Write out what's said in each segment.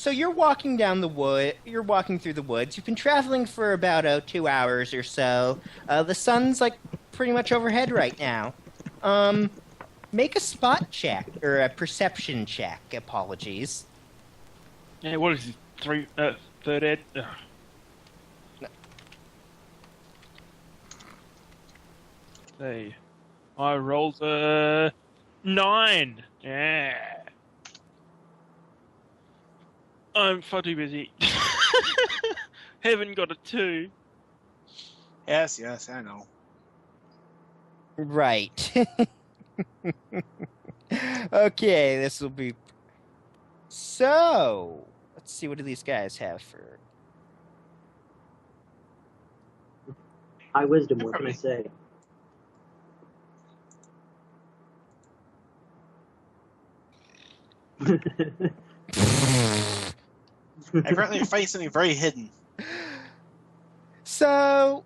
So you're walking down the wood. You're walking through the woods. You've been traveling for about 2 hours or so. The sun's like pretty much overhead right now. Make a spot check or a perception check. Apologies. Yeah, what is it? Third ed? Ugh. Hey, I rolled a 9. Yeah. I'm far too busy. Haven't got a 2. Yes, I know. Right. Okay, this will be. So, let's see. What do these guys have for? High wisdom. What can I say? Apparently you're fighting something very hidden. So,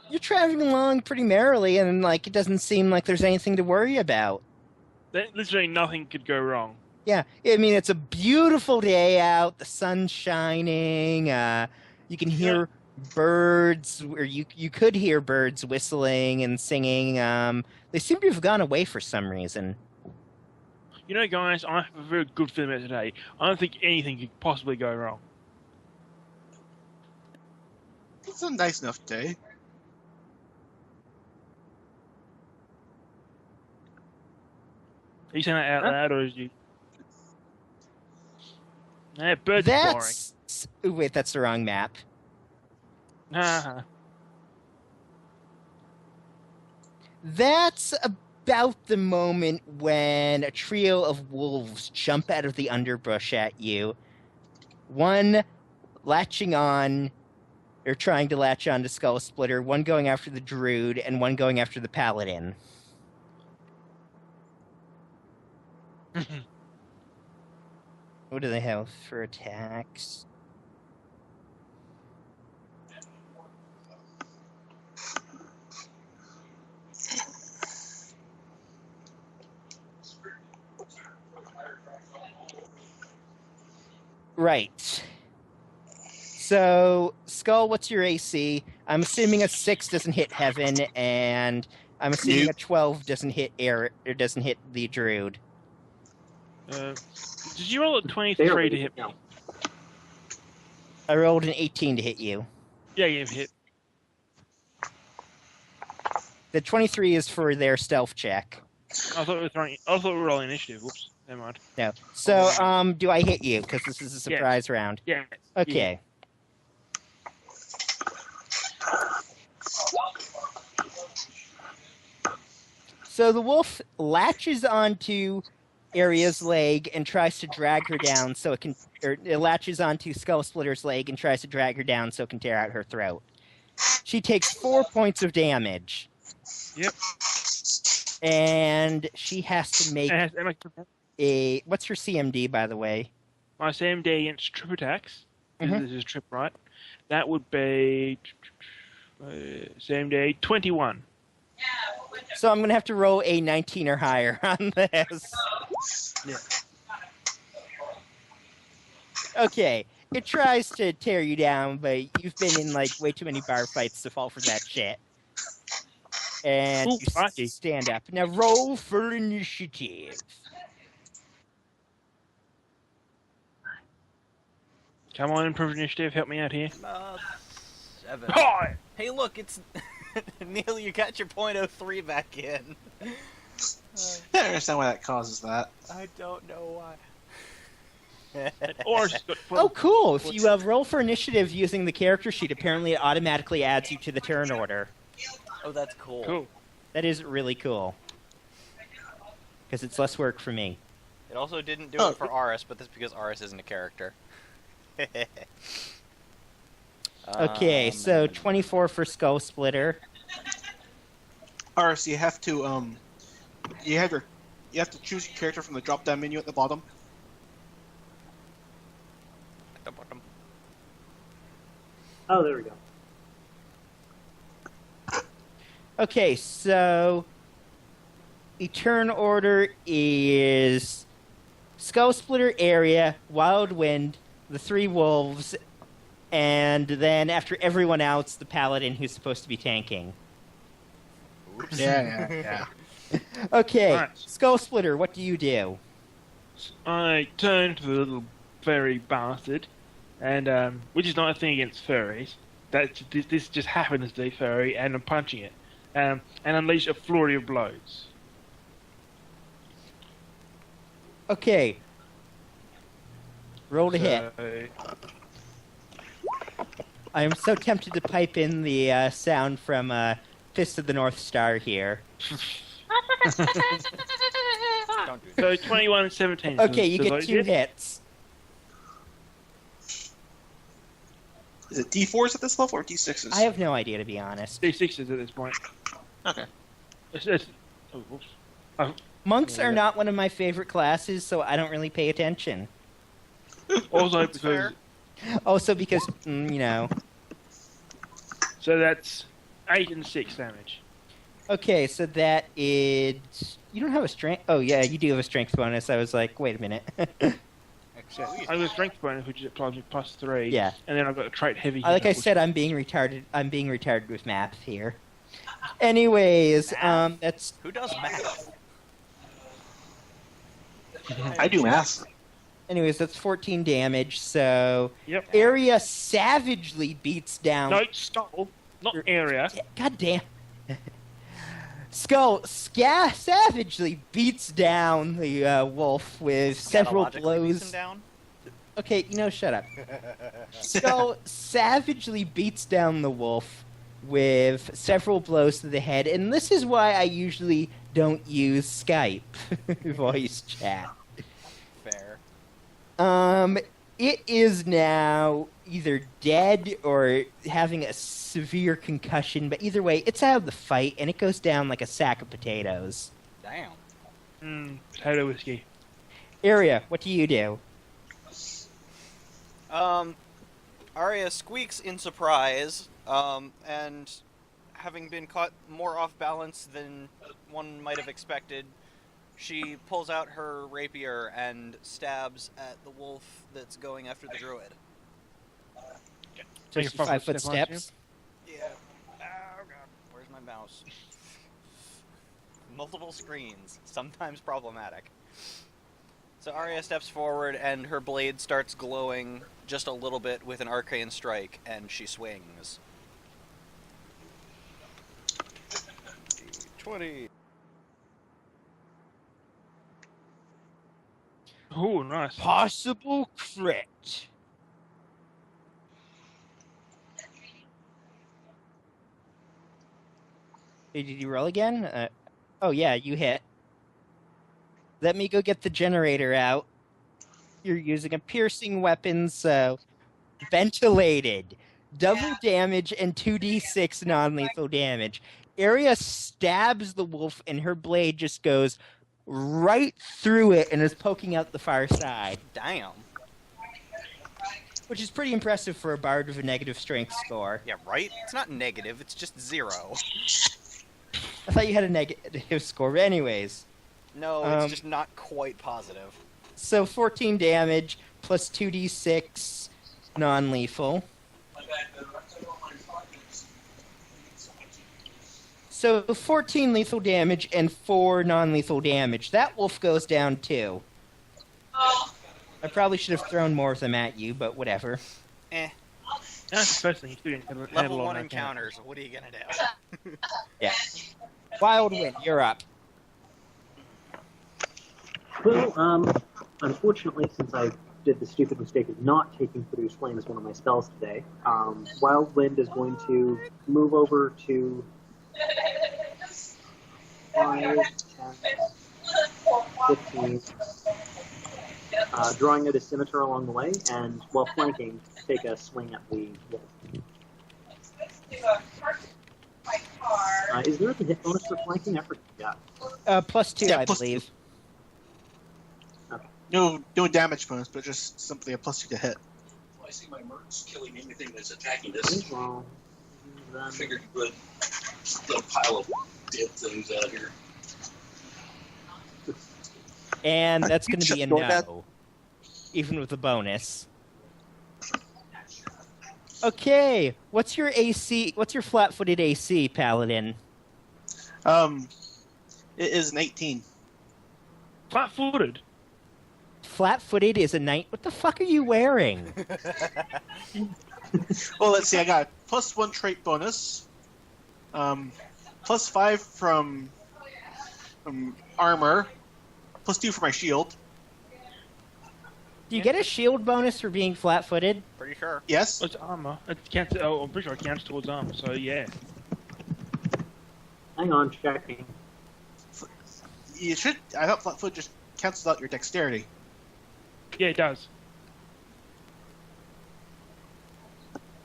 you're traveling along pretty merrily, and like it doesn't seem like there's anything to worry about. Literally nothing could go wrong. Yeah, I mean it's a beautiful day out. The sun's shining. You can hear birds, or you could hear birds whistling and singing. They seem to have gone away for some reason. You know, guys, I have a very good feeling about today. I don't think anything could possibly go wrong. It's a nice enough day. Are you saying that out loud, or is you? Yeah, birds are boring. Ooh, wait, that's the wrong map. Nah. That's about the moment when a trio of wolves jump out of the underbrush at you. One latching on, or trying to latch on to Skull Splitter, one going after the Druid, and one going after the Paladin. What do they have for attacks? Right. So, Skull, what's your AC? I'm assuming a 6 doesn't hit Heaven, and I'm assuming a 12 doesn't hit air, or doesn't hit the Druid. Did you roll a 23 to hit me? I rolled an 18 to hit you. Yeah, you hit. The 23 is for their stealth check. I thought we were rolling initiative. Whoops, never mind. No. So, do I hit you? Because this is a surprise round. Yeah. Okay. So the wolf latches onto Aria's leg and tries to drag her down so it can... Or it latches onto Skull Splitter's leg and tries to drag her down so it can tear out her throat. She takes 4 points of damage. Yep. And she has to make a... What's her CMD, by the way? My CMD against trip attacks. Mhm. This is trip, right? That would be... CMD 21. So I'm going to have to roll a 19 or higher on this. Yeah. Okay. It tries to tear you down, but you've been in, like, way too many bar fights to fall for that shit. And you stand up. Now roll for initiative. Come on, improve initiative. Help me out here. 7. Hi! Hey, look, it's... Neil, you got your .03 back in. I don't understand why that causes that. I don't know why. Oh, cool. If you roll for initiative using the character sheet, apparently it automatically adds you to the turn order. Oh, that's cool. Cool. That is really cool. Because it's less work for me. It also didn't do it for Aris, but that's because Aris isn't a character. Okay, so 24 for Skull Splitter. Or so you have to you have to choose your character from the drop down menu at the bottom. At the bottom. Oh, there we go. Okay, so the turn order is Skull Splitter, Area, Wild Wind, the 3 wolves, and then after everyone else, the paladin who's supposed to be tanking. Oops. Yeah. Okay, Right. Skull Splitter, what do you do? I turn to the little furry bastard, and which is not a thing against furries. This just happens to be furry, and I'm punching it, and unleash a flurry of blows. Okay. Roll to hit. So, I am so tempted to pipe in the sound from Fist of the North Star here. Don't do that. so 21 and 17. Okay, you So get those 2 hit? hits. Is it D4s at this level or D6s? I have no idea, to be honest. D6s at this point. Okay. Oh, whoops. Monks Yeah. are not one of my favorite classes, so I don't really pay attention. Also That's because fair. Also because, you know... so that's 8 and 6 damage. Okay, so that is... You don't have a strength... Oh, yeah, you do have a strength bonus. I was like, wait a minute. Excellent. I have a strength bonus, which is plus 3. Yeah. And then I've got a trait heavy. Like I hitter, said, I'm being retarded. I'm being retarded with math here. Anyways, Math? that's... Who does math? I do math. Anyways, that's 14 damage, so... Yep. Area savagely beats down... No, skull, not area. God damn. Skull savagely beats down the wolf with several Chronologically beats him blows. down? Okay, shut up. Skull savagely beats down the wolf with several blows to the head, and this is why I usually don't use Skype voice chat. Fair. It is now either dead or having a severe concussion, but either way, it's out of the fight, and it goes down like a sack of potatoes. Damn. Potato whiskey. Area, what do you do? Arya squeaks in surprise, and having been caught more off balance than one might have expected, she pulls out her rapier and stabs at the wolf that's going after the druid. Take a 5 step foot on you. steps. Yeah. Oh god. Where's my mouse? Multiple screens. Sometimes problematic. So Arya steps forward and her blade starts glowing just a little bit with an arcane strike, and she swings. 20. Oh, nice. Possible crit. Hey, did you roll again? Oh yeah, you hit. Let me go get the generator out. You're using a piercing weapon, so ventilated. Double damage and 2d6 non-lethal damage. Area stabs the wolf and her blade just goes right through it and is poking out the far side. Damn. Which is pretty impressive for a bard with a negative strength score. Yeah, right? It's not negative, it's just 0. I thought you had a negative score, but anyways. No, it's just not quite positive. So 14 damage plus 2d6 non-lethal. So 14 lethal damage and 4 non-lethal damage. That wolf goes down too. I probably should have thrown more of them at you, but whatever. Eh. That's the first thing you do. Level 1 encounters, what are you gonna do? Yeah. Wild Wind, you're up. Well, unfortunately, since I did the stupid mistake of not taking Produce Flame as one of my spells today, Wild Wind is going to move over to 5, 10, 15, drawing out his scimitar along the way, and while flanking, take a swing at the wolf. Is there a hit bonus for flanking? I forgot. Plus 2, Yeah, I plus believe. No damage bonus, but just simply a +2 to hit. I see my mercs killing anything that's attacking this. Well, I then, figured you would. Get a pile of dead things out here. And that's going to be a Shut your dad. no, even with the bonus. Okay, what's your AC? What's your flat-footed AC, Paladin? It is an 18. Flat-footed. Flat-footed is a night. What the fuck are you wearing? Well, let's see. I got a +1 trait bonus, +5 from armor, +2 for my shield. Do you get a shield bonus for being flat-footed? Pretty sure. Yes. It's armor. It counts. Oh, I'm pretty sure it counts towards armor. So yeah. Hang on, checking. You should. I thought flat-foot just cancels out your dexterity. Yeah, it does.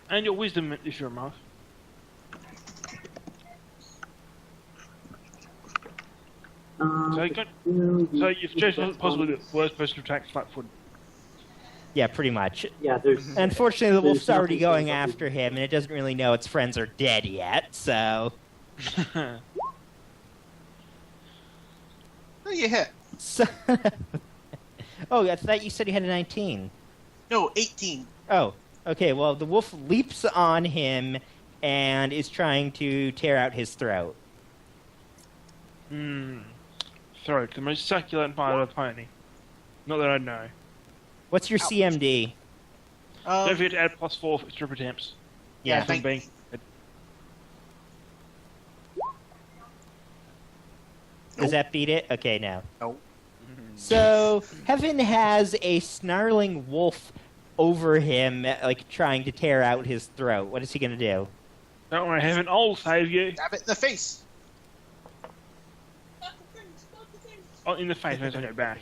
And your wisdom, if you're a monk. So you've chosen possibly the worst person to attack flat-footed. Yeah, pretty much. Yeah, there's. Unfortunately, the There's wolf's already nothing going that we- after him, and it doesn't really know its friends are dead yet, so... Oh, you hit. so... Oh, I thought you said you had a 19. No, 18. Oh, okay, well, the wolf leaps on him and is trying to tear out his throat. Throat, the most succulent part of a pony. Not that I know. What's your CMD? Don't forget to add +4 for strip attempts. Yeah, From thank- being. Does that beat it? Okay, now. Nope. So, Heaven has a snarling wolf over him, like, trying to tear out his throat. What is he gonna do? Don't worry, Heaven, I'll save you. Stab it in the face. Oh, in the face, not on your back.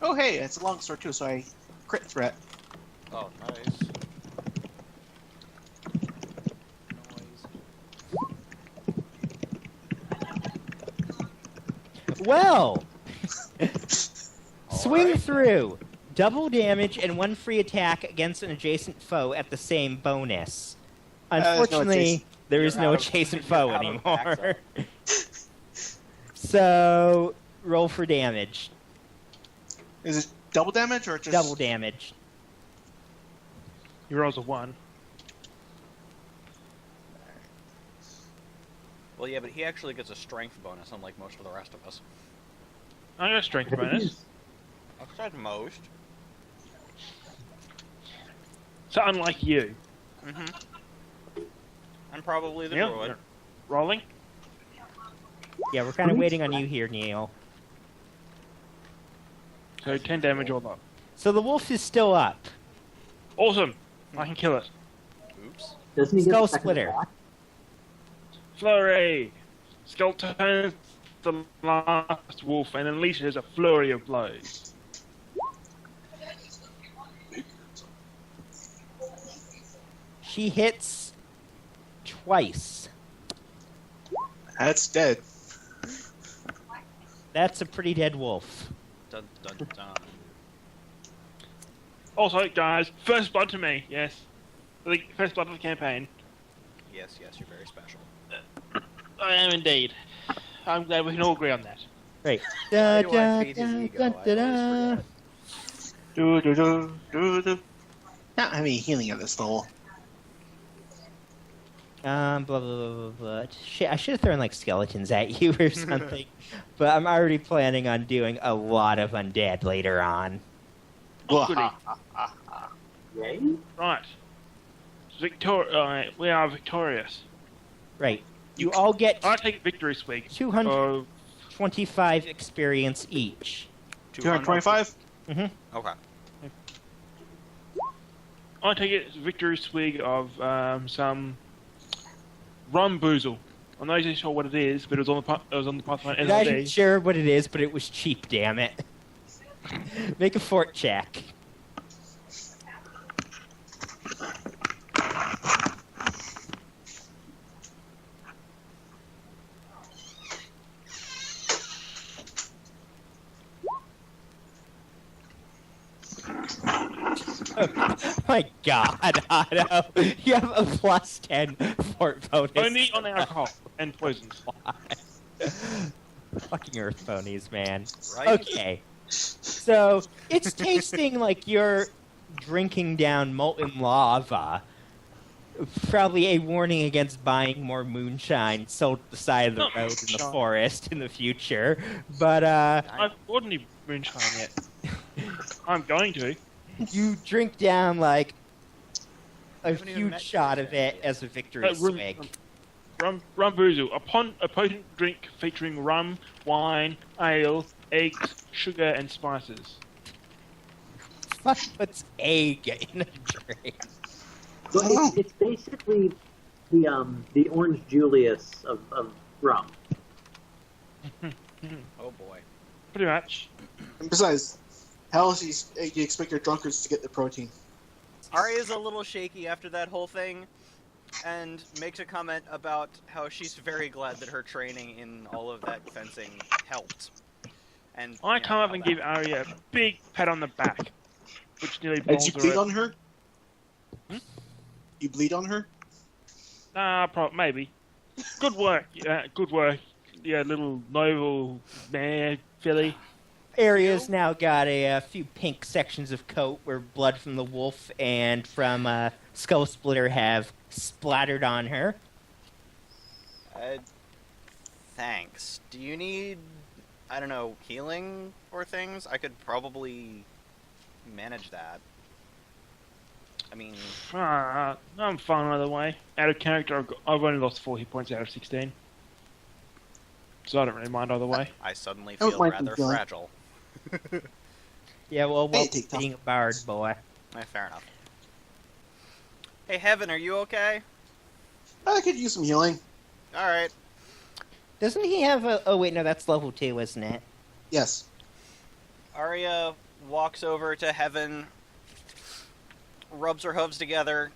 Oh, hey, it's a long sword too, so I crit threat. Oh, nice. Well! Swing right. through. Double damage and 1 free attack against an adjacent foe at the same bonus. there's no Unfortunately, adjacent- there is You're no out of- adjacent you're foe out of anymore. access. So, roll for damage. Is it double damage or just Double damage. He rolls a 1. Well, yeah, but he actually gets a strength bonus, unlike most of the rest of us. I got a strength I think bonus. he's- I said most. So unlike you. I'm probably the Neil, druid. you're rolling. Yeah, we're kind of waiting on you here, Neil. So 10 damage all up. So the wolf is still up. Awesome. I can kill it. Oops. Doesn't he get Skull a second splitter. attack? Flurry! Skull turns the last wolf and unleashes a flurry of blows. She hits twice. That's dead. That's a pretty dead wolf. Dun dun dun. Also, guys, first blood to me, yes. The first blood of the campaign. Yes, yes, you're very special. I am indeed. I'm glad we can all agree on that. Right. Why do I feed his ego? I always forget. Do. Not any healing at this level. Blah, blah, blah, blah, blah. Shit, I should have thrown, like, skeletons at you or something. But I'm already planning on doing a lot of undead later on. Oh, goody. Yay? Right. We are victorious. Right. You all get I take victory swig. 225 experience each. 225? Okay. I take it victory swig of some rum boozle. I'm not exactly sure what it is, but it was on the Pathfinder I'm not NLD. sure what it is, but it was cheap, damn it. Make a fort check. My God, Otto, you have a +10 fort bonus. Only on alcohol and poisons. Fucking earth ponies, man. Right? Okay. So, it's tasting like you're drinking down molten lava. Probably a warning against buying more moonshine sold at the side of the Not road in the moonshine. forest in the future. But, I've bought any moonshine yet. I'm going to. you drink down, like, a haven't even huge met shot your of friend it yet. as a victory swig. Rum boozle. A potent drink featuring rum, wine, ale, eggs, sugar, and spices. Fuck puts egg in a drink? Well, it's basically the Orange Julius of rum. Oh boy. Pretty much. And besides, how else do you expect your drunkards to get the protein? Arya's a little shaky after that whole thing, and makes a comment about how she's very glad that her training in all of that fencing helped. And I you know, come up how and that- give Arya a big pat on the back, which nearly Did bowls you her bleed over. on her? You bleed on her? Maybe. Good work. Good work. Yeah, little noble mare filly. Area's now got a few pink sections of coat where blood from the wolf and from Skull Splitter have splattered on her. Thanks. Do you need, I don't know, healing or things? I could probably manage that. I mean, I'm fine either way. Out of character, I've only lost 4 hit points out of 16. So I don't really mind either way. I suddenly I don't feel mind rather feeling. fragile. Yeah, well, Hey, well take that. being a bard, boy. Fair enough. Hey, Heaven, are you okay? I could use some healing. Alright. Doesn't he have a... Oh, wait, no, that's level 2, isn't it? Yes. Arya walks over to Heaven, rubs her hooves together,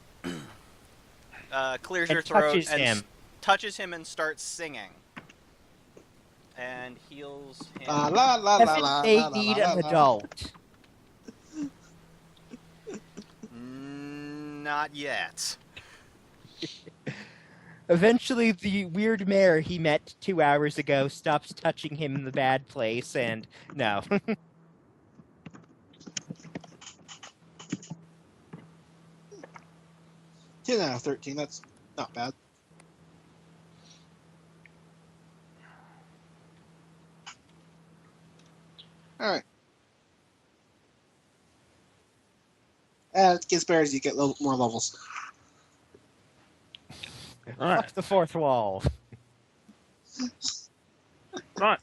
clears your And throat, touches and him. touches him and starts singing. And heals him. La la la Heaven la may la need la an la. adult. Not yet. Eventually, the weird mare he met 2 hours ago stops touching him in the bad place, and no. 10 out of 13, that's not bad. Alright. It gets better as you get more levels. Alright. Fuck the fourth wall. Right.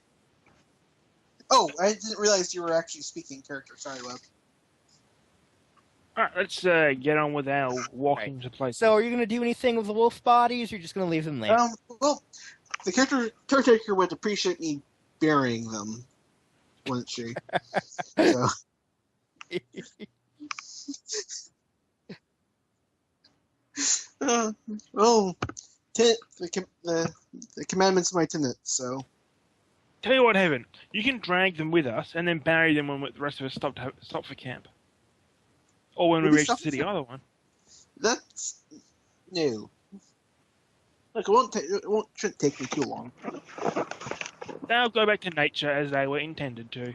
Oh, I didn't realize you were actually speaking character. Sorry, Web. Alright, let's get on with our walking to places. So, are you going to do anything with the wolf bodies, or are you just going to leave them there? Well, the caretaker would appreciate me burying them, wouldn't she? So. Well, the commandments of my tenant, so. Tell you what, Heaven, you can drag them with us and then bury them when the rest of us stop for camp. Or when we Will we reach the stop for city, camp? either one. That's new. Look, shouldn't take me too long. They'll go back to nature as they were intended to.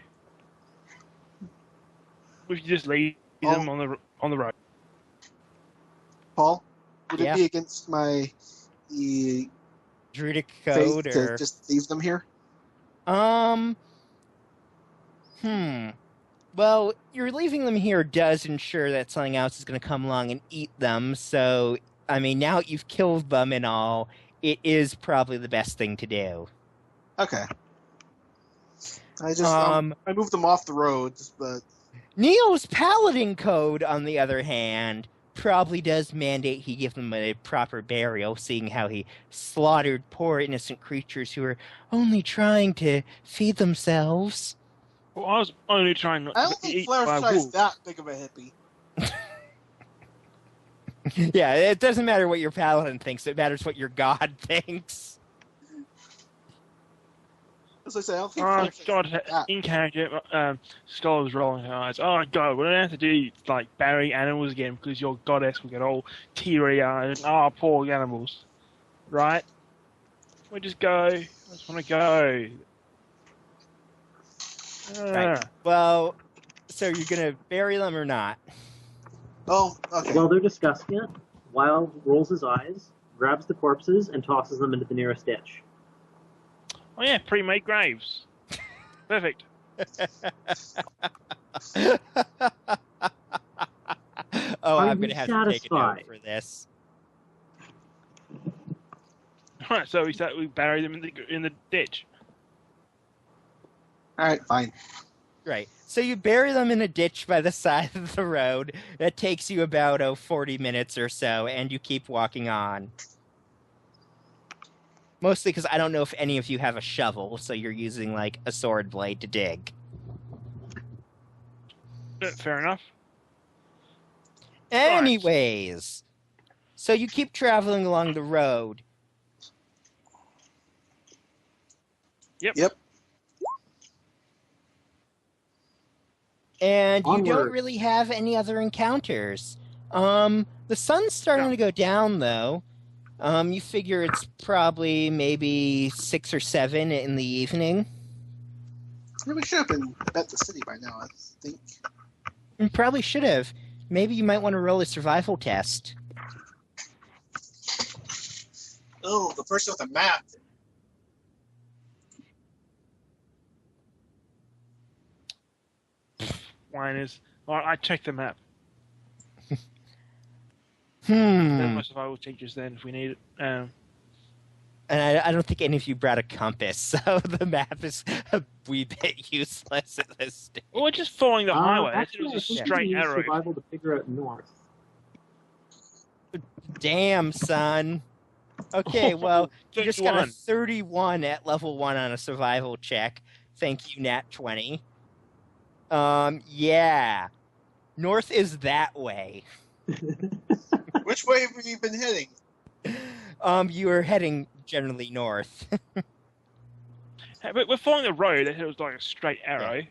We should just leave them on the road. Paul, would Yeah. it be against my Druidic faith code, to or... just leave them here? Well, you're leaving them here does ensure that something else is going to come along and eat them, so, I mean, now that you've killed them and all, it is probably the best thing to do. Okay. I just Um, I moved them off the roads, but Neil's paladin code, on the other hand, probably does mandate he give them a proper burial, seeing how he slaughtered poor innocent creatures who were only trying to feed themselves. Well, I was only trying not I to don't be think eaten by Flower wolves. is that big of a hippie. Yeah, it doesn't matter what your paladin thinks, it matters what your god thinks. As I say, I don't think. Oh God! Ah. In character, Scholar's rolling her eyes. Oh God, we don't have to do like bury animals again because your goddess will get all teary-eyed. And, oh, poor animals, right? We just go. I just want to go. Right. Well, so you're gonna bury them or not? Oh, okay. While they're discussing it, Wild rolls his eyes, grabs the corpses, and tosses them into the nearest ditch. Oh yeah, pre-made graves. Perfect. Oh, Are I'm you gonna have to take a note satisfied? for this. Right, so we bury them in the ditch. All right, fine. Right. So you bury them in a ditch by the side of the road. That takes you about 40 minutes or so, and you keep walking on. Mostly because I don't know if any of you have a shovel, so you're using like a sword blade to dig. Fair enough. Anyways, so you keep traveling along the road. Yep. And you don't Onward. really have any other encounters. The sun's starting to go down, though. You figure it's probably maybe 6 or 7 in the evening. Yeah, we should have been at the city by now, I think. You probably should have. Maybe you might want to roll a survival test. Oh, the person with the map. Whiners. Well, I checked the map. Then Hmm. my survival teachers then if we need it. And I don't think any of you brought a compass, so the map is a wee bit useless at this stage. Well, we're just following the highway. Actually, It I was a think straight you use arrow. survival to figure out north. Damn, son. Okay, well, you just got a 31. 31 at level 1 on a survival check. Thank you, Nat 20. Yeah. North is that way. Which way have you been heading? You are heading generally north. Hey, but we're following the road. It was like a straight arrow.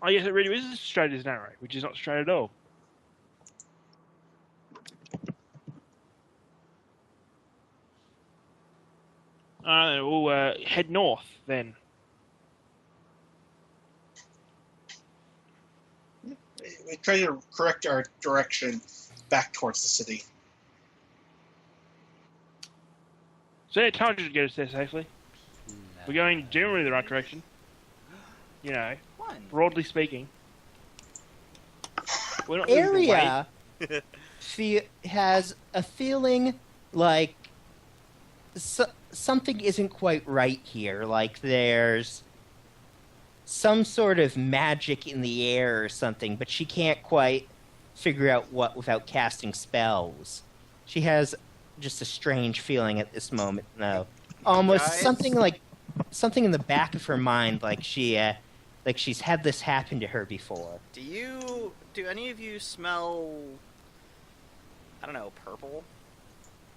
Oh yes, it really is as straight as an arrow, which is not straight at all. We'll head north then. We try to correct our direction back towards the city. So yeah, time to get us there safely. We're going generally the right direction. You know, One. broadly speaking. We're not losing Area has a feeling like something isn't quite right here. Like there's some sort of magic in the air or something, but she can't quite figure out what without casting spells. She has just a strange feeling at this moment, though. Almost Guys? something in the back of her mind, like she's had this happen to her before. Do any of you smell, I don't know, purple?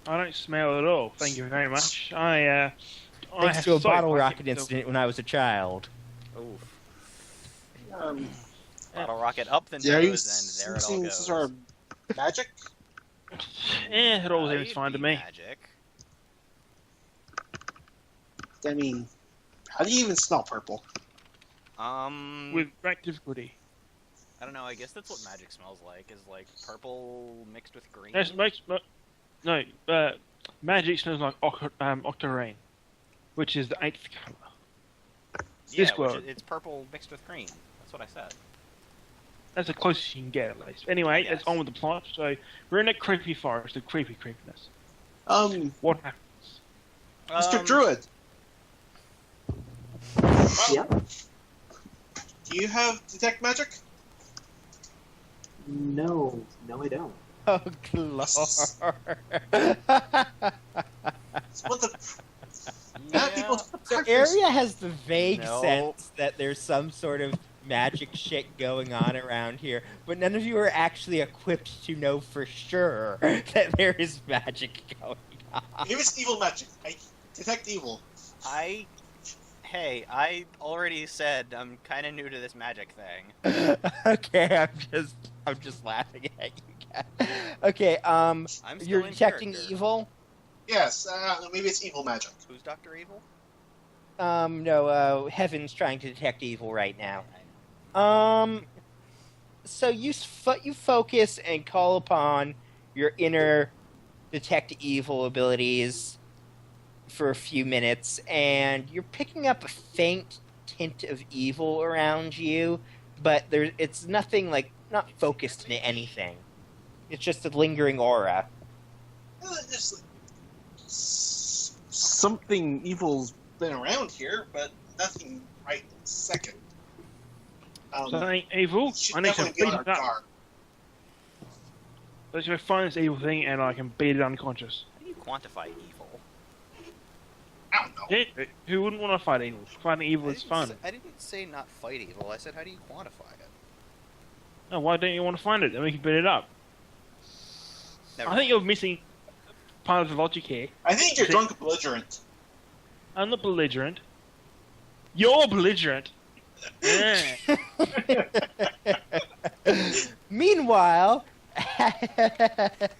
I don't smell at all. Thank you very much. I Thanks have to a so bottle much rocket myself. incident when I was a child. Oof. Bottle rocket up the Yeah, nose, and there it all this is goes. our magic? Yeah, it all seems Might fine to be me. Magic. I mean, how do you even smell purple? With great difficulty. I don't know. I guess that's what magic smells like. Is like purple mixed with green. Magic smells like octarine, which is the 8th color. Yeah, Discworld. it's purple mixed with green. That's what I said. That's the closest you can get, at least. Anyway, Yes. let's on with the plot. So, we're in a creepy forest, a creepiness. What happens? Mr. Druid, Yeah. do you have detect magic? No, I don't. Oh, Glor. It's what the... Now people... So Area has the vague No. sense that there's some sort of magic shit going on around here, but none of you are actually equipped to know for sure that there is magic going on. Here is evil magic. I detect evil. I Hey, I already said I'm kind of new to this magic thing. Okay, I'm just laughing at you guys. Okay, I'm still you're in detecting character. evil. Yes, maybe it's evil magic. Who's Dr. Evil? No, Heaven's trying to detect evil right now. So you focus and call upon your inner detect evil abilities for a few minutes, and you're picking up a faint tint of evil around you, but it's nothing not focused into anything. It's just a lingering aura. Just like, something evil's been around here, but nothing right this second. Something evil. Should I need to definitely beat be on it our up. guard. Let's go find this evil thing, and I can beat it unconscious. How do you quantify evil? I don't know. Yeah, who wouldn't want to fight evil? Fighting evil is fun. I didn't say not fight evil. I said, how do you quantify it? Oh, why don't you want to find it? Then we can beat it up. Never I think you're missing part of the logic here. I think you're drunk and belligerent. I'm not belligerent. You're belligerent. Yeah. Meanwhile, at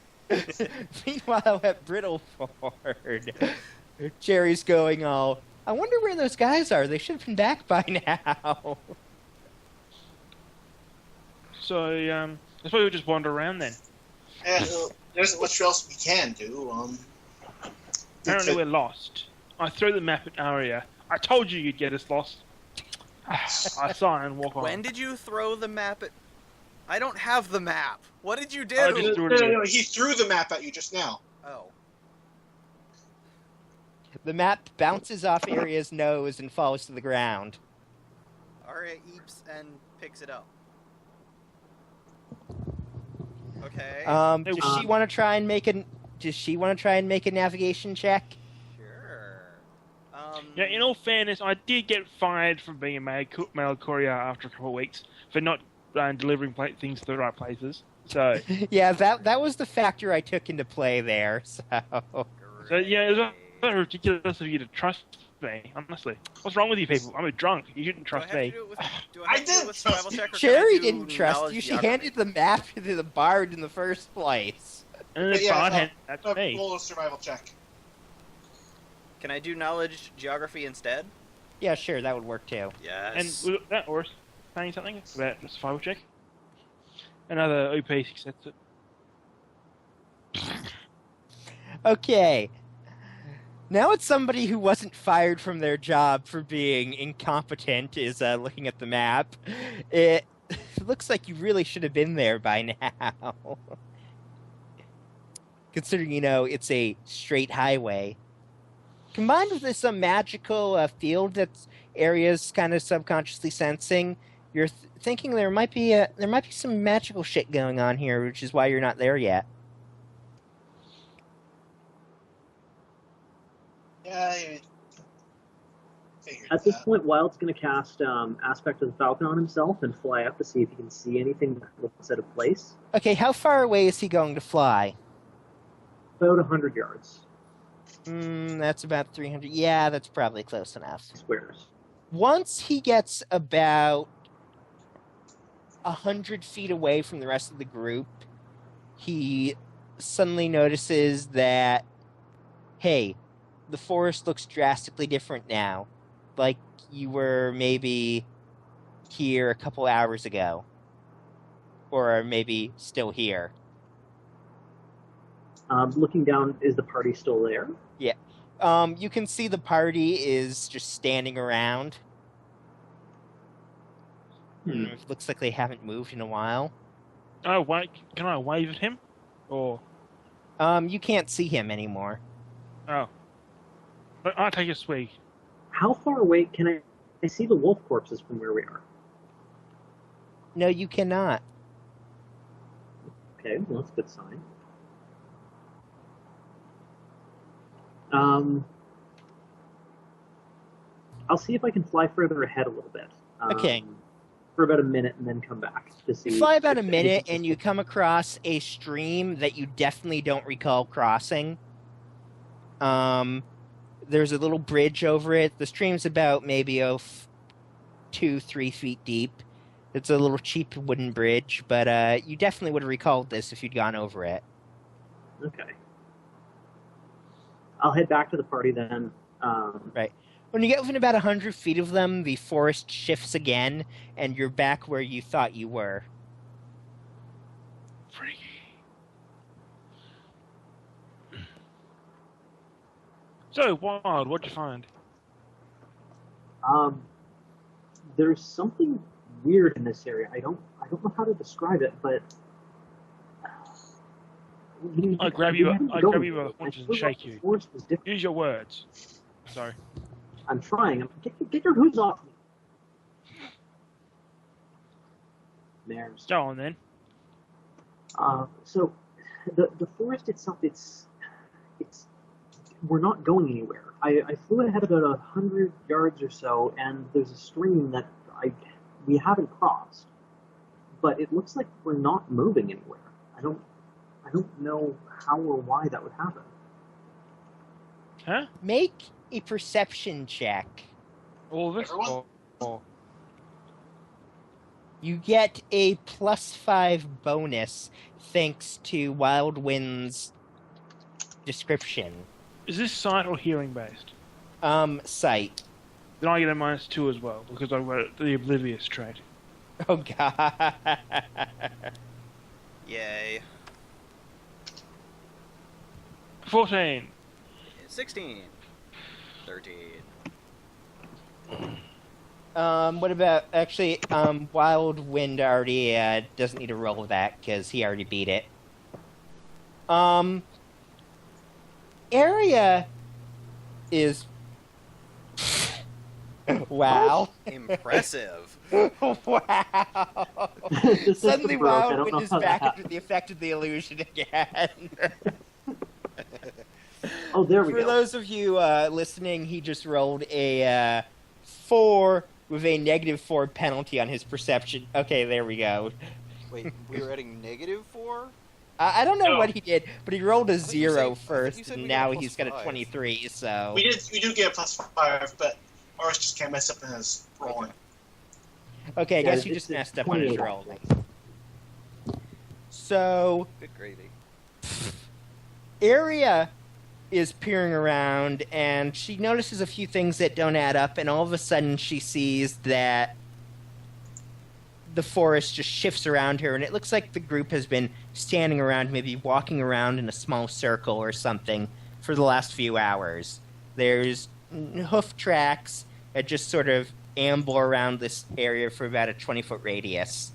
Brittleford, Jerry's going all, I wonder where those guys are. They should have been back by now. So, I suppose we'll just wander around then. There isn't much else we can do. Apparently we're lost. I threw the map at Aria. I told you you'd get us lost. I sigh and walk on. When did you throw the map at... I don't have the map. What did you do? I just threw it again. No, he threw the map at you just now. Oh. The map bounces off Aria's nose and falls to the ground. Arya eeps and picks it up. Okay. Does she want to try and make a navigation check? Sure. Yeah, in all fairness, I did get fired from being a mail courier after a couple of weeks for not delivering things to the right places. So, Yeah, that was the factor I took into play there. So yeah, it was ridiculous of you to trust me, honestly. What's wrong with you people? I'm a drunk. You shouldn't trust me. Do I have to do it with survival check, or can I Cherry do didn't trust knowledge you. She geography? handed the map to the bard in the first place. And the Yeah, bartender, that's me. roll a survival check. Can I do knowledge geography instead? Yeah, sure, that would work too. Yes. And that or saying something about the survival check. Another OP success. Okay. Now it's somebody who wasn't fired from their job for being incompetent is looking at the map. It looks like you really should have been there by now. Considering, it's a straight highway. Combined with this magical field that's Aria's kind of subconsciously sensing, you're thinking there might be some magical shit going on here, which is why you're not there yet. Yeah, I figured At this that. point, Wild's going to cast Aspect of the Falcon on himself and fly up to see if he can see anything that looks out of place. Okay, how far away is he going to fly? About 100 yards. That's about 300. Yeah, that's probably close enough. Squares. Once he gets about 100 feet away from the rest of the group, he suddenly notices that, hey, the forest looks drastically different now. Like you were maybe here a couple hours ago. Or maybe still here. Looking down, is the party still there? Yeah. You can see the party is just standing around. It looks like they haven't moved in a while. Oh, wait, can I wave at him? Or... You can't see him anymore. Oh. But I'll take a swig. How far away can I see the wolf corpses from where we are? No, you cannot. Okay, well, that's a good sign. I'll see if I can fly further ahead a little bit. Okay. For about a minute and then come back to see. You fly about a if minute anything's and you come across a stream that you definitely don't recall crossing. The There's a little bridge over it. The stream's about maybe 2-3 feet deep. It's a little cheap wooden bridge, but you definitely would have recalled this if you'd gone over it. Okay. I'll head back to the party then. Right. When you get within about 100 feet of them, the forest shifts again, and you're back where you thought you were. Freaky. So, Wild, what'd you find? There's something weird in this area. I don't know how to describe it, but I'll grab you by the haunches and shake you. Use your words. Sorry. I'm trying. Get your hooves off me. Mares. Go on then. So, the forest itself, it's we're not going anywhere. I flew ahead about 100 yards or so, and there's a stream that we haven't crossed, but it looks like we're not moving anywhere. I don't know how or why that would happen. Huh? Make a perception check. All of us? Everyone? Or... You get a +5 bonus thanks to Wild Wind's description. Is this sight or hearing based? Sight. Then I get a -2 as well, because I've got the oblivious trait. Oh, God. Yay. 14. 16. 13. What about... Actually, Wild Wind already doesn't need to roll that, because he already beat it. Area is... Wow. Impressive. Wow. Suddenly Wild Wind is back under the effect of the illusion again. Oh, there we go. For those of you listening, he just rolled a 4 with a -4 penalty on his perception. Okay, there we go. Wait, we were adding -4? I don't know No. what he did, but he rolled a thought you 0 said- I thought first, you said and we now got a he's got a +5. 23, so... We do get a +5, but ours just can't mess up in his rolling. Okay, I Yeah, guess you it's just messed up on his 28. roll. So, Good gravy. Area is peering around, and she notices a few things that don't add up, and all of a sudden she sees that the forest just shifts around her, and it looks like the group has been standing around, maybe walking around in a small circle or something for the last few hours. There's hoof tracks that just sort of amble around this area for about a 20-foot radius.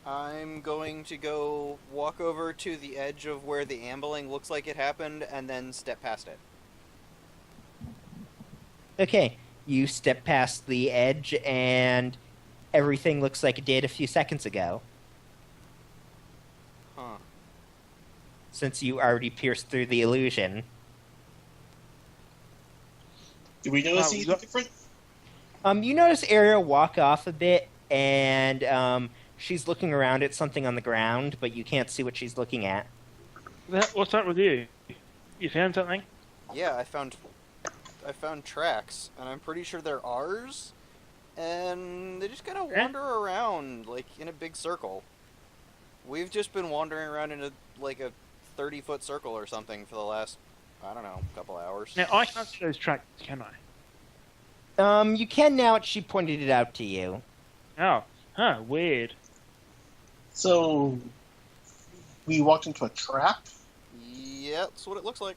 I'm going to go walk over to the edge of where the ambling looks like it happened, and then step past it. Okay, you step past the edge, and everything looks like it did a few seconds ago, Huh. since you already pierced through the illusion. Do we notice Wow, anything different? You notice Ariel walk off a bit, and she's looking around at something on the ground, but you can't see what she's looking at. What's up with you? You found something? Yeah, I found tracks, and I'm pretty sure they're ours. And they just kind of wander around, like, in a big circle. We've just been wandering around in a 30-foot circle or something for the last, I don't know, couple hours. Now, I can't see those tracks, can I? You can now. She pointed it out to you. Oh. Huh, weird. So, we walked into a trap? Yeah, that's what it looks like.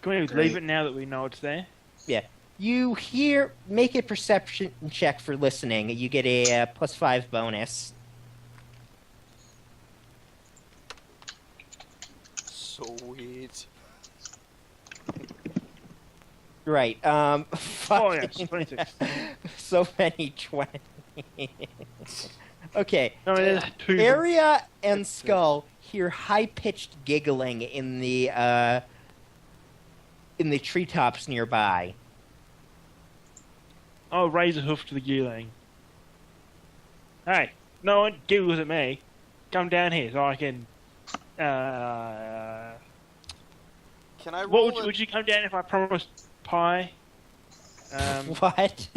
Can we Great. leave it now that we know it's there? Yeah. You make a perception check for listening. You get a +5 bonus. Sweet. Right. Oh, Fucking- yes, 26. So many 20. Okay. No, there's 2. Area and Skull hear high-pitched giggling in the treetops nearby. Oh, raise a hoof to the gearling. Hey, no one giggles at me. Come down here so I can, Can Can I roll would you come down if I promised pie? What?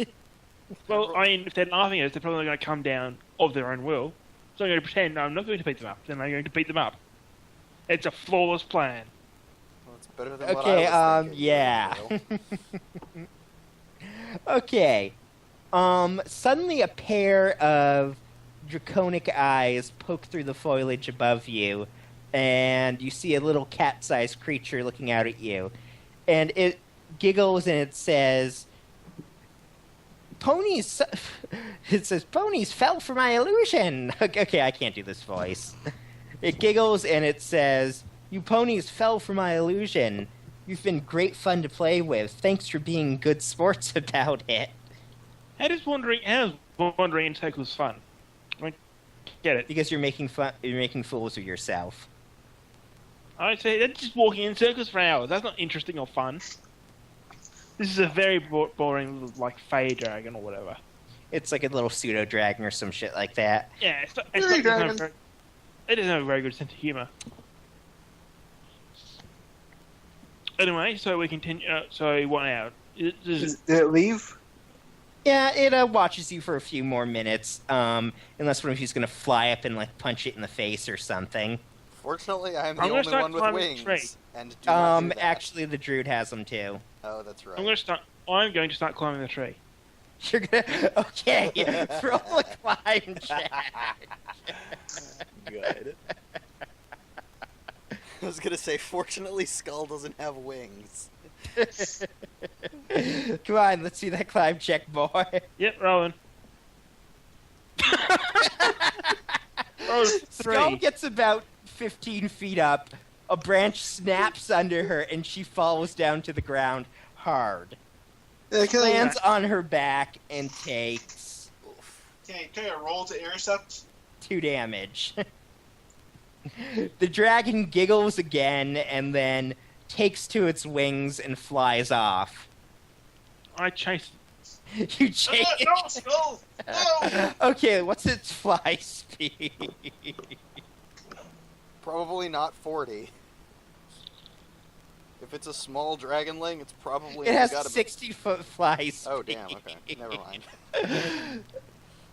Well, I mean, if they're laughing at us, they're probably going to come down of their own will. So I'm going to pretend I'm not going to beat them up. Then I'm going to beat them up. It's a flawless plan. Well, it's better than what Okay, I was thinking. yeah. Okay. Suddenly a pair of draconic eyes poke through the foliage above you, and you see a little cat-sized creature looking out at you. And it giggles and it says, "Ponies," it says, "Ponies fell for my illusion." Okay, I can't do this voice. It giggles and it says, "You ponies fell for my illusion. You've been great fun to play with. Thanks for being good sports about it." How does wandering in circles fun? I mean, get it. Because you're making fools of yourself. I'd say that's just walking in circles for hours. That's not interesting or fun. This is a very boring little, like, fey dragon or whatever. It's like a little pseudo dragon or some shit like that. Yeah, it doesn't have a very good sense of humour. Anyway, so we continue. So what now? Did it leave? Yeah, it watches you for a few more minutes, unless one of you's gonna fly up and like punch it in the face or something. Fortunately, I'm the I'm gonna only start one with climbing the tree. wings. And do not do that. Actually, the druid has them too. Oh, that's right. I'm going to start climbing the tree. You're gonna okay. Roll a climb check. Good. I was gonna say, fortunately, Skull doesn't have wings. Come on, let's see that climb check, boy. Yep, rolling. Oh, Skull 3. gets about 15 feet up. A branch snaps under her, and she falls down to the ground hard. Lands on her back and takes Can I roll to intercept? 2 damage. The dragon giggles again and then takes to its wings and flies off. I chase. You chase. No, Skull! No! Okay, what's its fly speed? Probably not 40. If it's a small dragonling, it's probably It has got 60-foot fly speed. Oh damn! Okay, never mind.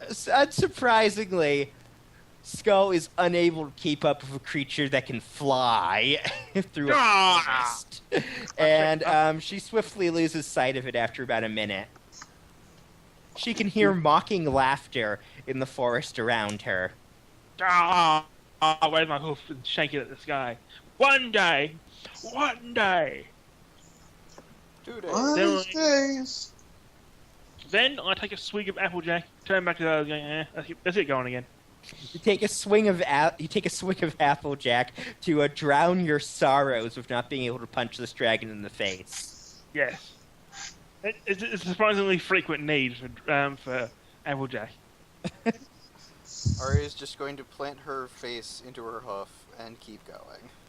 Unsurprisingly, Skull is unable to keep up with a creature that can fly through a forest. And she swiftly loses sight of it after about a minute. She can hear mocking laughter in the forest around her. Wave my hoof and shake it at the sky. One day! 2 days. One of these days. Then I take a swig of Applejack, turn back to the other, going, that's it going again. You take a swing of Applejack to drown your sorrows of not being able to punch this dragon in the face. Yes. It's a surprisingly frequent need for Applejack. Aria's just going to plant her face into her hoof and keep going.